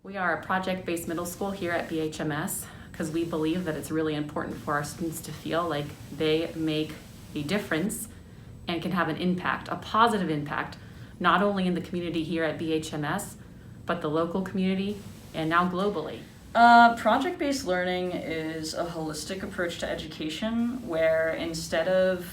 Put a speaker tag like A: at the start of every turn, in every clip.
A: We are a project-based middle school here at BHMS because we believe that it's really important for our students to feel like they make a difference and can have an impact, a positive impact, not only in the community here at BHMS, but the local community and now globally.
B: Project-based learning is a holistic approach to education where instead of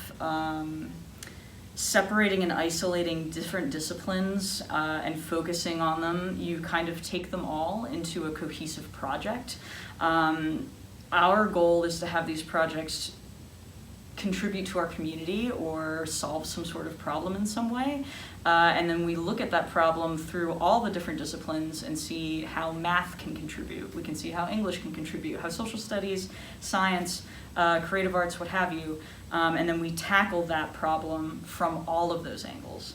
B: separating and isolating different disciplines and focusing on them, you kind of take them all into a cohesive project. Our goal is to have these projects contribute to our community or solve some sort of problem in some way. And then we look at that problem through all the different disciplines and see how math can contribute. We can see how English can contribute, how social studies, science, creative arts, what have you. And then we tackle that problem from all of those angles.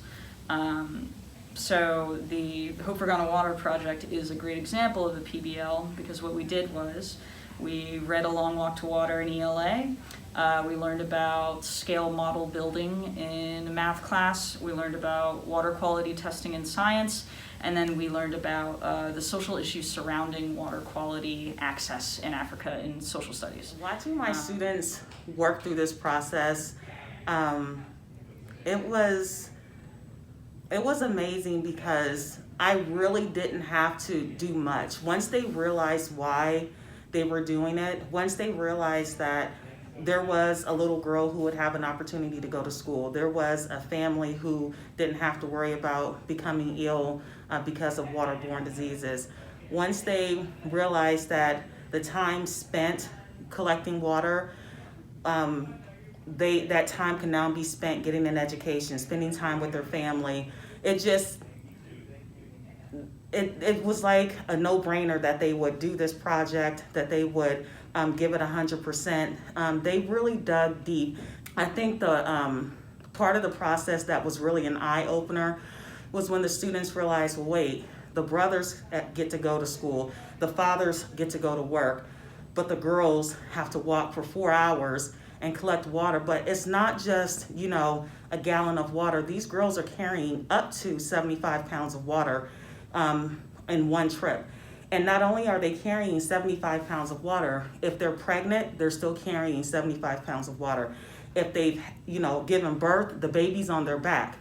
B: So the Hopregano Water Project is a great example of a PBL because what we did was we read A Long Walk to Water in ELA. We learned about scale model building in a math class. We learned about water quality testing in science. And then we learned about the social issues surrounding water quality access in Africa in social studies.
C: Watching my students work through this process, it was amazing because I really didn't have to do much. Once they realized why they were doing it, once they realized that there was a little girl who would have an opportunity to go to school, there was a family who didn't have to worry about becoming ill because of waterborne diseases. Once they realized that the time spent collecting water, that time can now be spent getting an education, spending time with their family. It was like a no-brainer that they would do this project, that they would give it 100%. They really dug deep. I think the part of the process that was really an eye-opener was when the students realized, well, wait, the brothers get to go to school, the fathers get to go to work, but the girls have to walk for 4 hours and collect water. But it's not just, a gallon of water. These girls are carrying up to 75 pounds of water in one trip. And not only are they carrying 75 pounds of water, if they're pregnant, they're still carrying 75 pounds of water. If they've, given birth, the baby's on their back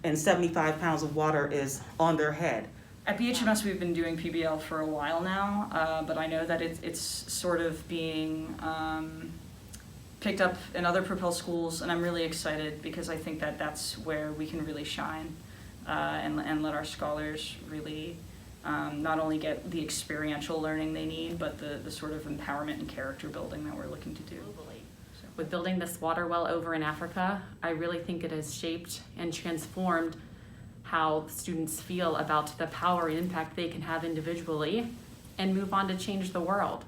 C: and 75 pounds of water is on their head.
B: At BHMS, we've been doing PBL for a while now, but I know that it's sort of being picked up in other Propel schools, and I'm really excited because I think that that's where we can really shine and let our scholars really not only get the experiential learning they need, but the sort of empowerment and character building that we're looking to do.
A: With building this water well over in Africa, I really think it has shaped and transformed how students feel about the power and impact they can have individually and move on to change the world.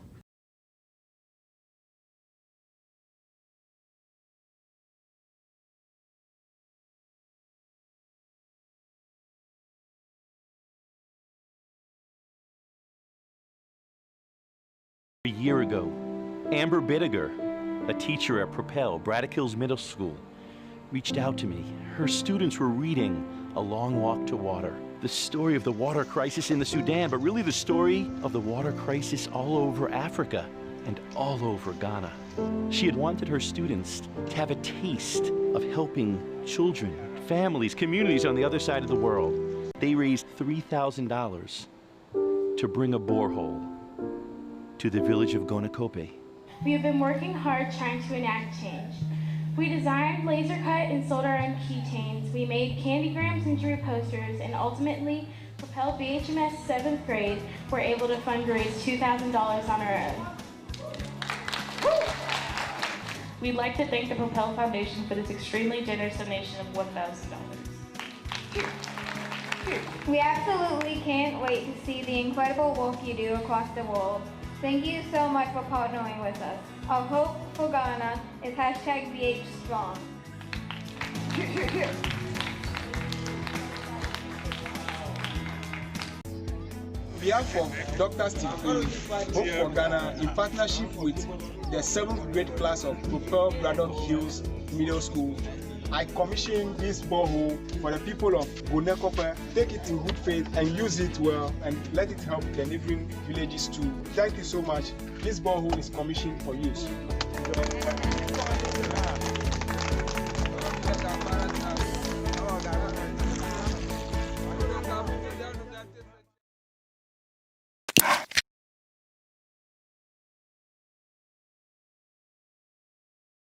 D: A year ago, Amber Bideger, a teacher at Propel Braddock Middle School, reached out to me. Her students were reading A Long Walk to Water, the story of the water crisis in the Sudan, but really the story of the water crisis all over Africa and all over Ghana. She had wanted her students to have a taste of helping children, families, communities on the other side of the world. They raised $3,000 to bring a borehole to the village of Gonekorpe.
E: We have been working hard trying to enact change. We designed, laser cut, and sold our own keychains. We made candygrams and drew posters, and ultimately, Propel BHMS 7th grade were able to fundraise $2,000 on our own. We'd like to thank the Propel Foundation for this extremely generous donation of $1,000.
F: We absolutely can't wait to see the incredible work you do across the world. Thank you so much for partnering with us. Our hope for Ghana is #BHStrong.
G: On behalf of Dr. Steve Hope for Ghana, in partnership with the 7th grade class of Propel Braddock Middle School, I commissioned this borehole for the people of Gonekorpe. Take it in good faith and use it well and let it help the neighboring villages too. Thank you so much. This borehole is commissioned for use.